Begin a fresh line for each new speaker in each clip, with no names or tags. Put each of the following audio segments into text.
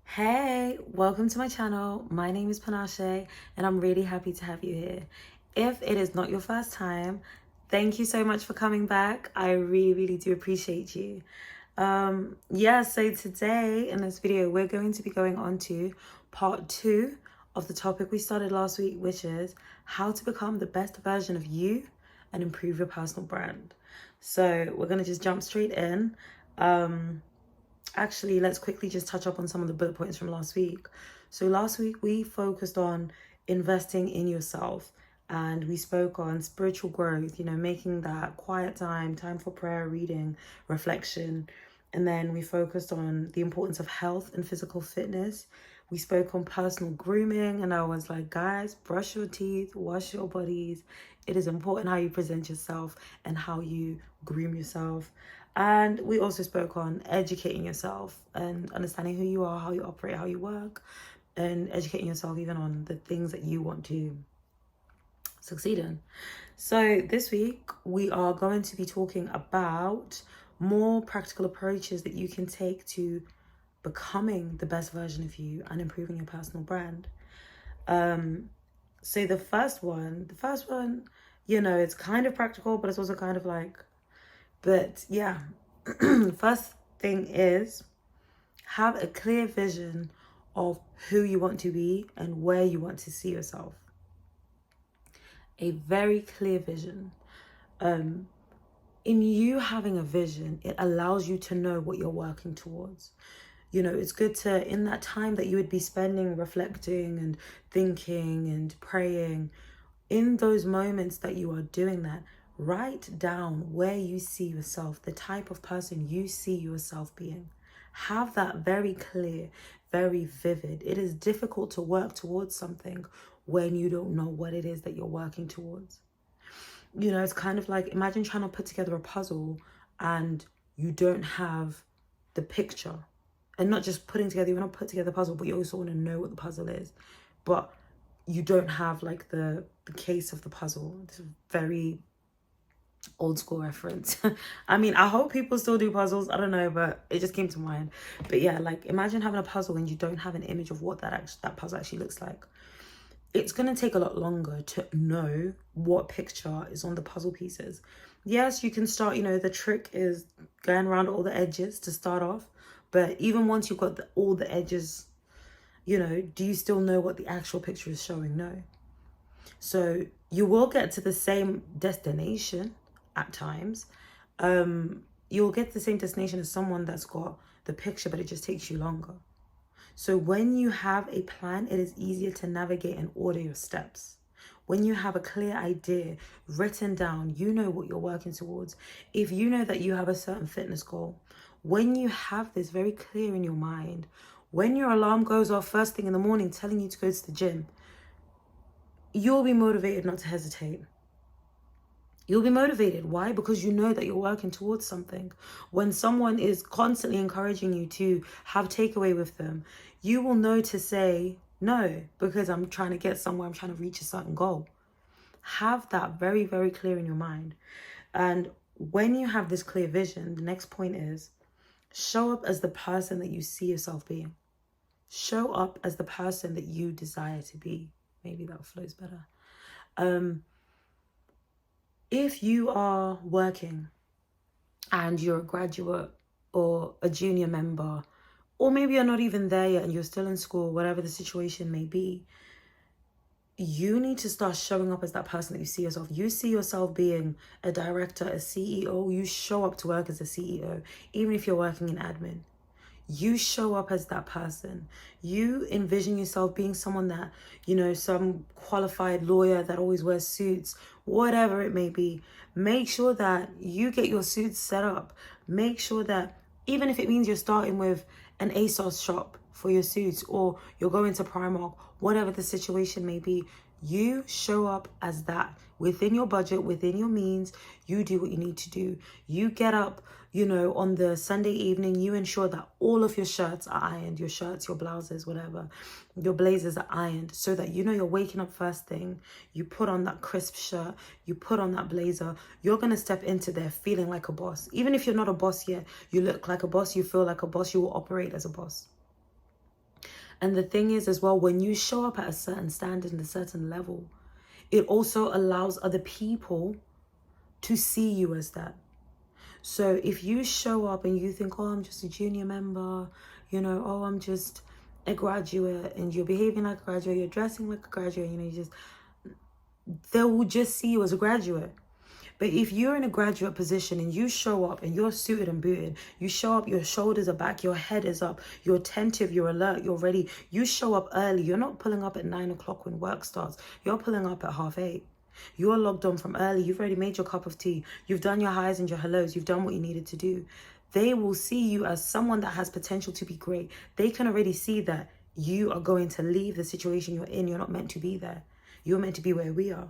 Hey, welcome to my channel. My name is Panashé and I'm really happy to have you here. If it is not your first time, thank you so much for coming back. I really do appreciate you. So today in this video, we're going to be going on to part 2 of the topic we started last week, which is how to become the best version of you and improve your personal brand. So we're going to just jump straight in. Actually, let's quickly just touch up on some of the bullet points from last week. So last week we focused on investing in yourself, and we spoke on spiritual growth, making that quiet time for prayer, reading, reflection. And then we focused on the importance of health and physical fitness. We spoke on personal grooming, and I was like, guys, brush your teeth, wash your bodies. It is important how you present yourself and how you groom yourself. And we also spoke on educating yourself and understanding who you are, how you operate, how you work, and educating yourself even on the things that you want to succeed in. So this week, we are going to be talking about more practical approaches that you can take to becoming the best version of you and improving your personal brand. So the first one, it's kind of practical, but it's also kind of like, but yeah, first thing is have a clear vision of who you want to be and where you want to see yourself. A very clear vision. In you having a vision, it allows you to know what you're working towards. It's good to, in that time that you would be spending reflecting and thinking and praying, in those moments that you are doing that, write down where you see yourself, the type of person you see yourself being. Have that very clear, very vivid. It is difficult to work towards something when you don't know what it is that you're working towards. It's kind of like, imagine trying to put together a puzzle and you don't have the picture. And not just putting together, you want to put together a puzzle, but you also want to know what the puzzle is. But you don't have like the case of the puzzle. It's a very old school reference. I mean, I hope people still do puzzles. I don't know, but it just came to mind. But yeah, like imagine having a puzzle and you don't have an image of what that puzzle actually looks like. It's going to take a lot longer to know what picture is on the puzzle pieces. Yes, you can start, the trick is going around all the edges to start off. But even once you've got all the edges, do you still know what the actual picture is showing? No. So you will get to the same destination at times. You'll get to the same destination as someone that's got the picture, but it just takes you longer. So when you have a plan, it is easier to navigate and order your steps. When you have a clear idea written down, you know what you're working towards. If you know that you have a certain fitness goal, when you have this very clear in your mind, when your alarm goes off first thing in the morning telling you to go to the gym, you'll be motivated not to hesitate. You'll be motivated. Why? Because you know that you're working towards something. When someone is constantly encouraging you to have takeaway with them, you will know to say no, because I'm trying to get somewhere, I'm trying to reach a certain goal. Have that very, very clear in your mind. And when you have this clear vision, the next point is show up as the person that you see yourself being. Show up as the person that you desire to be. Maybe that flows better. If you are working and you're a graduate or a junior member, or maybe you're not even there yet and you're still in school, whatever the situation may be, you need to start showing up as that person that you see yourself. You see yourself being a director, a CEO, you show up to work as a CEO, even if you're working in admin. You show up as that person. You envision yourself being someone that, some qualified lawyer that always wears suits, whatever it may be. Make sure that you get your suits set up. Make sure that even if it means you're starting with an ASOS shop for your suits, or you're going to Primark, whatever the situation may be. You show up as that within your budget, within your means. You do what you need to do. You get up, on the Sunday evening, you ensure that all of your shirts are ironed, your shirts, your blouses, whatever, your blazers are ironed, so that you're waking up first thing, you put on that crisp shirt, you put on that blazer, you're going to step into there feeling like a boss. Even if you're not a boss yet, you look like a boss, you feel like a boss, you will operate as a boss. And the thing is as well, when you show up at a certain standard and a certain level, it also allows other people to see you as that. So if you show up and you think, oh, I'm just a junior member, oh, I'm just a graduate, and you're behaving like a graduate, you're dressing like a graduate, they will just see you as a graduate. But if you're in a graduate position and you show up and you're suited and booted, you show up, your shoulders are back, your head is up, you're attentive, you're alert, you're ready, you show up early, you're not pulling up at 9 o'clock when work starts, you're pulling up at 8:30. You're logged on from early, you've already made your cup of tea, you've done your highs and your hellos, you've done what you needed to do. They will see you as someone that has potential to be great. They can already see that you are going to leave the situation you're in. You're not meant to be there. You're meant to be where we are.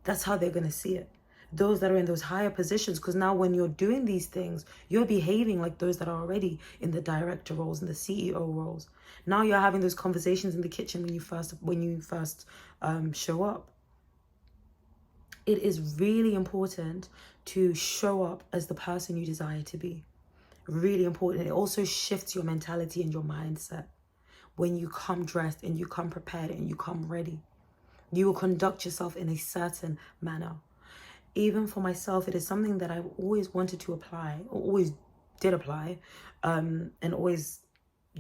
That's how they're going to see it. Those that are in those higher positions, because now when you're doing these things, you're behaving like those that are already in the director roles and the CEO roles. Now you're having those conversations in the kitchen when you first show up. It is really important to show up as the person you desire to be. Really important. It also shifts your mentality and your mindset when you come dressed and you come prepared and you come ready. You will conduct yourself in a certain manner. Even for myself, it is something that I've always wanted to apply, or always did apply, and always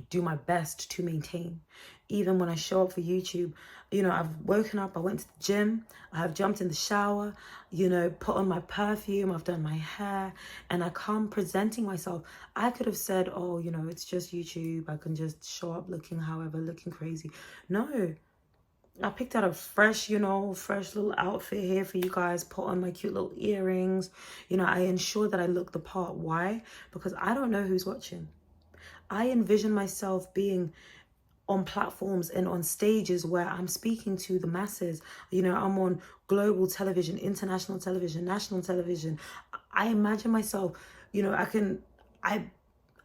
do my best to maintain. Even when I show up for YouTube, I've woken up, I went to the gym, I have jumped in the shower, put on my perfume, I've done my hair, and I come presenting myself. I could have said, oh, it's just YouTube, I can just show up looking crazy. No, I picked out a fresh little outfit here for you guys, put on my cute little earrings. I ensure that I look the part. Why? Because I don't know who's watching. I envision myself being on platforms and on stages where I'm speaking to the masses. I'm on global television, international television, national television. I imagine myself,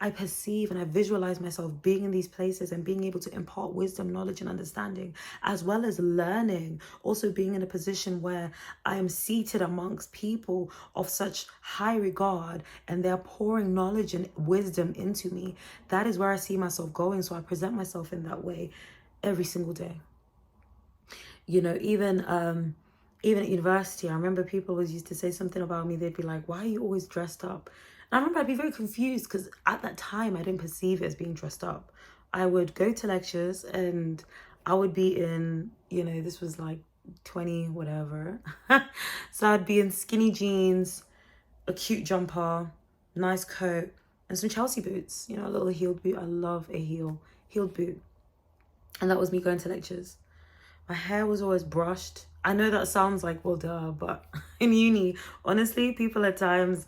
I perceive and I visualize myself being in these places and being able to impart wisdom, knowledge, and understanding, as well as learning. Also being in a position where I am seated amongst people of such high regard and they're pouring knowledge and wisdom into me. That is where I see myself going. So I present myself in that way every single day. Even at university, I remember people always used to say something about me. They'd be like, why are you always dressed up? And I remember I'd be very confused because at that time I didn't perceive it as being dressed up. I would go to lectures and I would be in, this was like 20 whatever. So I'd be in skinny jeans, a cute jumper, nice coat, and some Chelsea boots, a little heeled boot. I love a heeled boot. And that was me going to lectures. My hair was always brushed. I know that sounds like, well, duh, but in uni, honestly, people at times,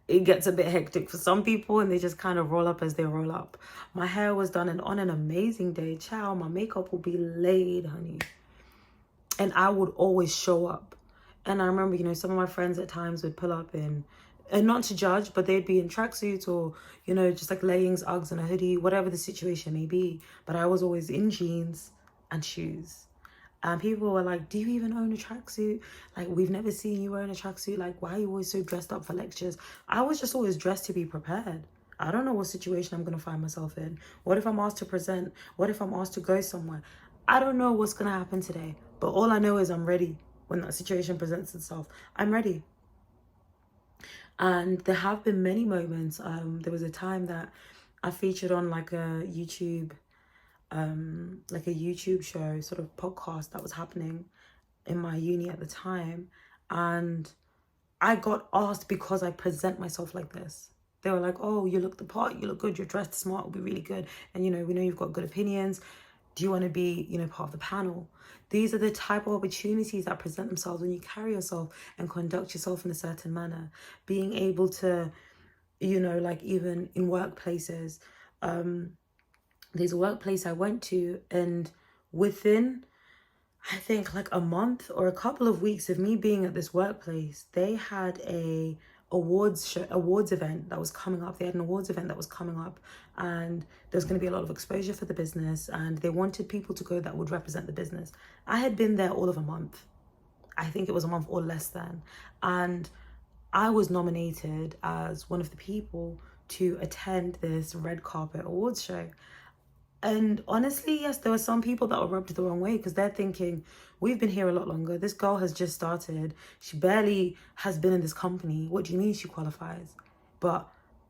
it gets a bit hectic for some people and they just kind of roll up as they roll up. My hair was done, and on an amazing day, ciao, my makeup will be laid, honey. And I would always show up. And I remember, some of my friends at times would pull up in, and not to judge, but they'd be in tracksuits or, just like leggings, Uggs and a hoodie, whatever the situation may be. But I was always in jeans and shoes. And people were like, do you even own a tracksuit? Like, we've never seen you wearing a tracksuit. Like, why are you always so dressed up for lectures? I was just always dressed to be prepared. I don't know what situation I'm going to find myself in. What if I'm asked to present? What if I'm asked to go somewhere? I don't know what's going to happen today. But all I know is I'm ready when that situation presents itself. I'm ready. And there have been many moments. There was a time that I featured on like a YouTube show, sort of podcast that was happening in my uni at the time, and I got asked because I present myself like this. They were like, oh, you look the part, you look good, you're dressed smart, it'll be really good, and we know you've got good opinions. Do you want to be part of the panel? These are the type of opportunities that present themselves when you carry yourself and conduct yourself in a certain manner. Being able to, like even in workplaces, there's a workplace I went to, and within, I think, like a month or a couple of weeks of me being at this workplace, they had a awards event that was coming up. They had an awards event that was coming up, and there's going to be a lot of exposure for the business, and they wanted people to go that would represent the business. I had been there all of a month. I think it was a month or less than, and I was nominated as one of the people to attend this red carpet awards show. And honestly, yes, there were some people that were rubbed the wrong way, because they're thinking, we've been here a lot longer. This girl has just started. She barely has been in this company. What do you mean she qualifies? But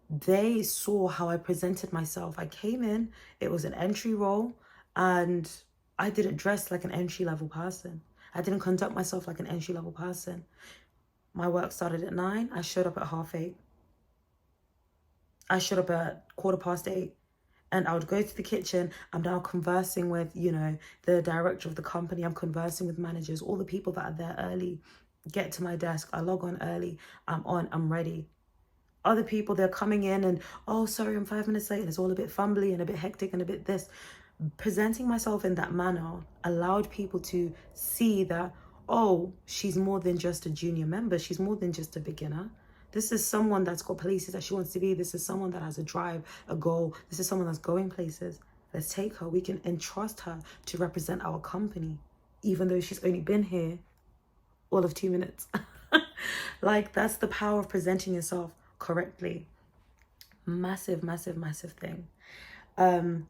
they saw how I presented myself. I came in, it was an entry role, and I didn't dress like an entry-level person. I didn't conduct myself like an entry-level person. My work started at 9. I showed up at 8:30. I showed up at 8:15. And I would go to the kitchen. I'm now conversing with, the director of the company. I'm conversing with managers, all the people that are there early. Get to my desk. I log on early. I'm ready. Other people, they're coming in and, oh, sorry, I'm 5 minutes late. And it's all a bit fumbly and a bit hectic and a bit this. Presenting myself in that manner allowed people to see that, oh, she's more than just a junior member. She's more than just a beginner. This is someone that's got places that she wants to be. This is someone that has a drive, a goal. This is someone that's going places. Let's take her. We can entrust her to represent our company, even though she's only been here all of 2 minutes. Like, that's the power of presenting yourself correctly. Massive, massive, massive thing. And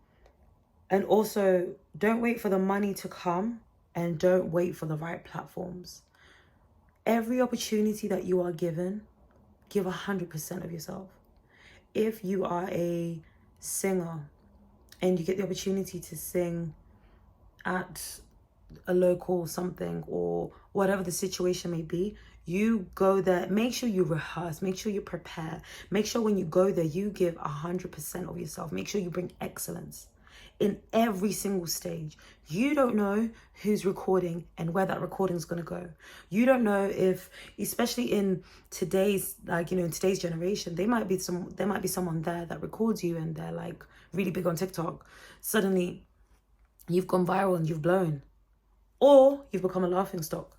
also, don't wait for the money to come, and don't wait for the right platforms. Every opportunity that you are given, give 100% of yourself. If you are a singer and you get the opportunity to sing at a local something or whatever the situation may be, you go there. Make sure you rehearse. Make sure you prepare. Make sure when you go there, you give 100% of yourself. Make sure you bring excellence in every single stage. You don't know who's recording and where that recording is going to go. You don't know if, especially in today's, in today's generation, there might be someone there that records you and they're like really big on TikTok. Suddenly you've gone viral and you've blown, or you've become a laughing stock.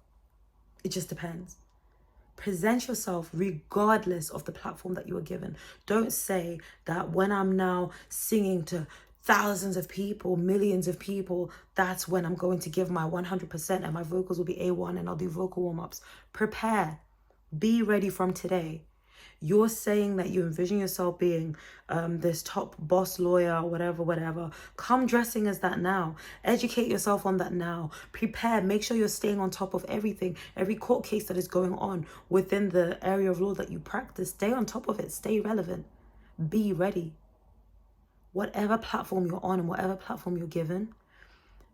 It just depends. Present yourself regardless of the platform that you are given. Don't say that when I'm now singing to thousands of people, millions of people, that's when I'm going to give my 100% and my vocals will be A1 and I'll do vocal warm-ups. Prepare. Be ready from today. You're saying that you envision yourself being this top boss lawyer, whatever. Come dressing as that now. Educate yourself on that now. Prepare. Make sure you're staying on top of everything. Every court case that is going on within the area of law that you practice. Stay on top of it. Stay relevant. Be ready. Whatever platform you're on and whatever platform you're given,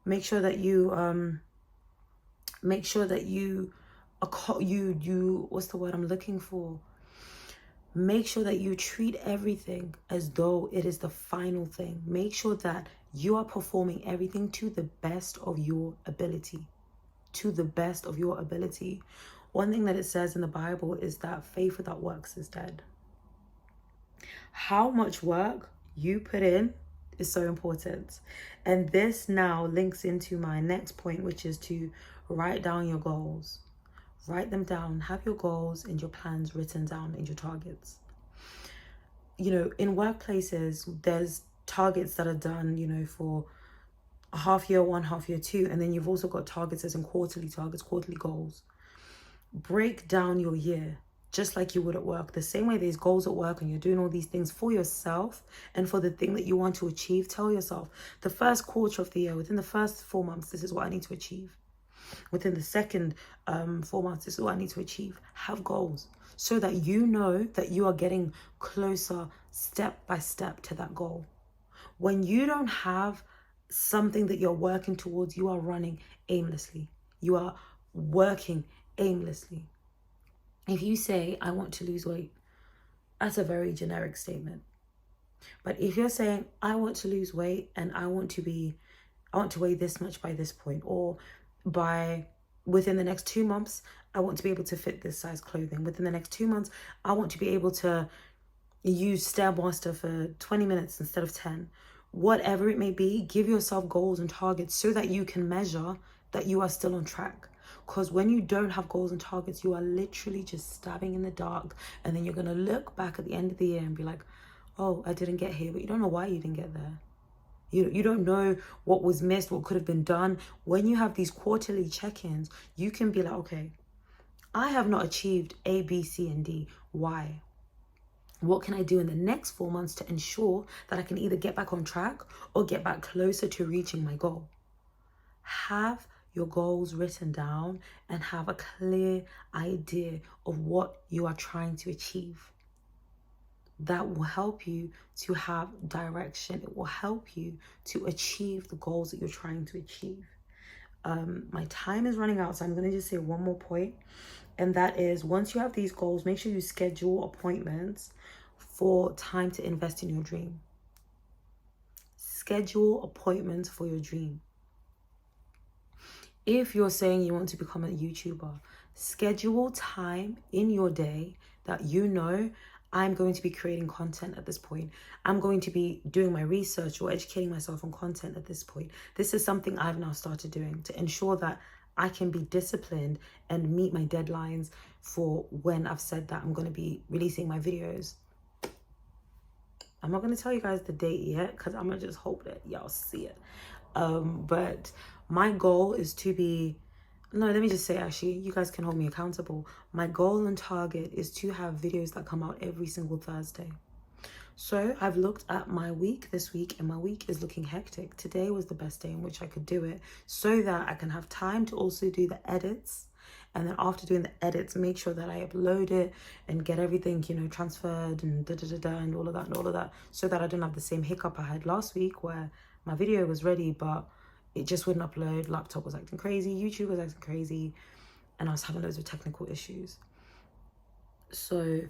make sure that you what's the word I'm looking for? Make sure that you treat everything as though it is the final thing. Make sure that you are performing everything to the best of your ability. To the best of your ability. One thing that it says in the Bible is that faith without works is dead. How much work you put in is so important. And this now links into my next point, which is to write down your goals. Write them down. Have your goals and your plans written down and your targets. In workplaces, there's targets that are done, for a half year one, half year two. And then you've also got targets as in quarterly targets, quarterly goals. Break down your year just like you would at work. The same way there's goals at work and you're doing all these things for yourself and for the thing that you want to achieve. Tell yourself the first quarter of the year, within the first 4 months, this is what I need to achieve. Within the second 4 months, this is what I need to achieve. Have goals so that you know that you are getting closer step by step to that goal. When you don't have something that you're working towards, you are running aimlessly. You are working aimlessly. If you say, I want to lose weight, that's a very generic statement. But if you're saying, I want to lose weight and I want to weigh this much by this point, or within the next 2 months, I want to be able to fit this size clothing. Within the next 2 months, I want to be able to use Stairmaster for 20 minutes instead of 10. whatever it may be, give yourself goals and targets so that you can measure that you are still on track. Because when you don't have goals and targets, you are literally just stabbing in the dark. And then you're going to look back at the end of the year and be like, oh, I didn't get here. But you don't know why you didn't get there. You don't know what was missed, what could have been done. When you have these quarterly check-ins, you can be like, okay, I have not achieved A, B, C, and D. Why? What can I do in the next 4 months to ensure that I can either get back on track or get back closer to reaching my goal? Have your goals written down and have a clear idea of what you are trying to achieve. That will help you to have direction. It will help you to achieve the goals that you're trying to achieve. My time is running out, so I'm going to just say one more point. And that is, once you have these goals, make sure you schedule appointments for time to invest in your dream. Schedule appointments for your dream. If you're saying you want to become a YouTuber, schedule time in your day that you know, I'm going to be creating content at this point. I'm going to be doing my research or educating myself on content at this point. This is something I've now started doing to ensure that I can be disciplined and meet my deadlines for when I've said that I'm going to be releasing my videos. I'm not going to tell you guys the date yet because I'm going to just hope that y'all see it. But my goal is to be, no, let me just say, actually, you guys can hold me accountable. My goal and target is to have videos that come out every single Thursday. So I've looked at my week this week, and my week is looking hectic. Today was the best day in which I could do it so that I can have time to also do the edits. And then after doing the edits, make sure that I upload it and get everything, transferred and and all of that, so that I don't have the same hiccup I had last week where my video was ready, but it just wouldn't upload. Laptop was acting crazy, YouTube was acting crazy, and I was having loads of technical issues. So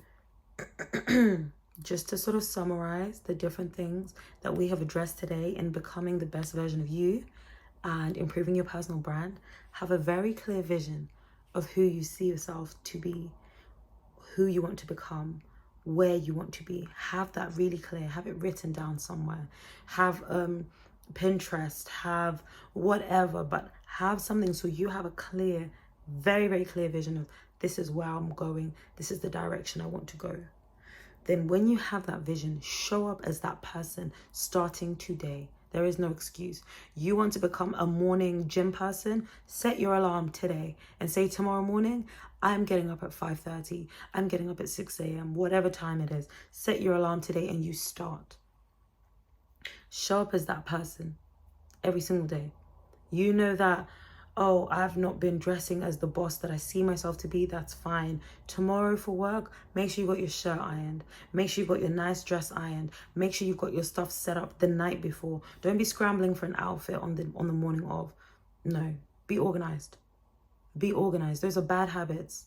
just to sort of summarize the different things that we have addressed today in becoming the best version of you and improving your personal brand, have a very clear vision of who you see yourself to be, who you want to become, where you want to be. Have that really clear. Have it written down somewhere. Have Pinterest, have whatever, but have something so you have a clear, very, very clear vision of this is where I'm going. This is the direction I want to go. Then when you have that vision, show up as that person starting today. There is no excuse. You want to become a morning gym person? Set your alarm today and say tomorrow morning, I'm getting up at 5:30. I'm getting up at 6 a.m., whatever time it is. Set your alarm today and you start. Show up as that person every single day. You know that, oh, I've not been dressing as the boss that I see myself to be. That's fine. Tomorrow for work, make sure you got your shirt ironed. Make sure you got your nice dress ironed. Make sure you've got your stuff set up the night before. Don't be scrambling for an outfit on the morning of. No, be organized. Be organized. Those are bad habits.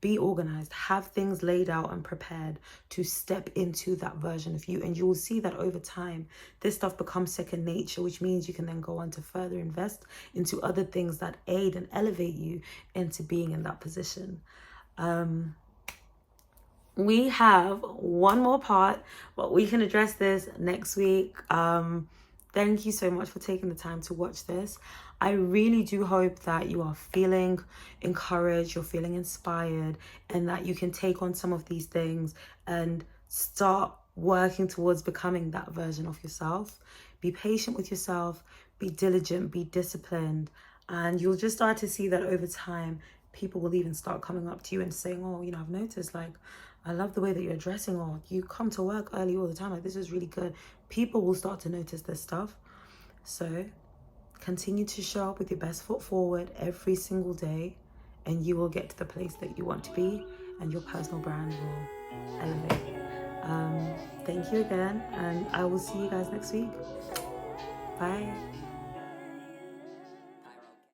Be organized. Have things laid out and prepared to step into that version of you. And you will see that over time, this stuff becomes second nature, which means you can then go on to further invest into other things that aid and elevate you into being in that position. We have one more part, but we can address this next week. Thank you so much for taking the time to watch this. I really do hope that you are feeling encouraged, you're feeling inspired, and that you can take on some of these things and start working towards becoming that version of yourself. Be patient with yourself, be diligent, be disciplined, and you'll just start to see that over time, people will even start coming up to you and saying, oh, I've noticed, I love the way that you're dressing, or you come to work early all the time, this is really good. People will start to notice this stuff. So continue to show up with your best foot forward every single day, and you will get to the place that you want to be, and your personal brand will elevate. Thank you again, and I will see you guys next week. Bye.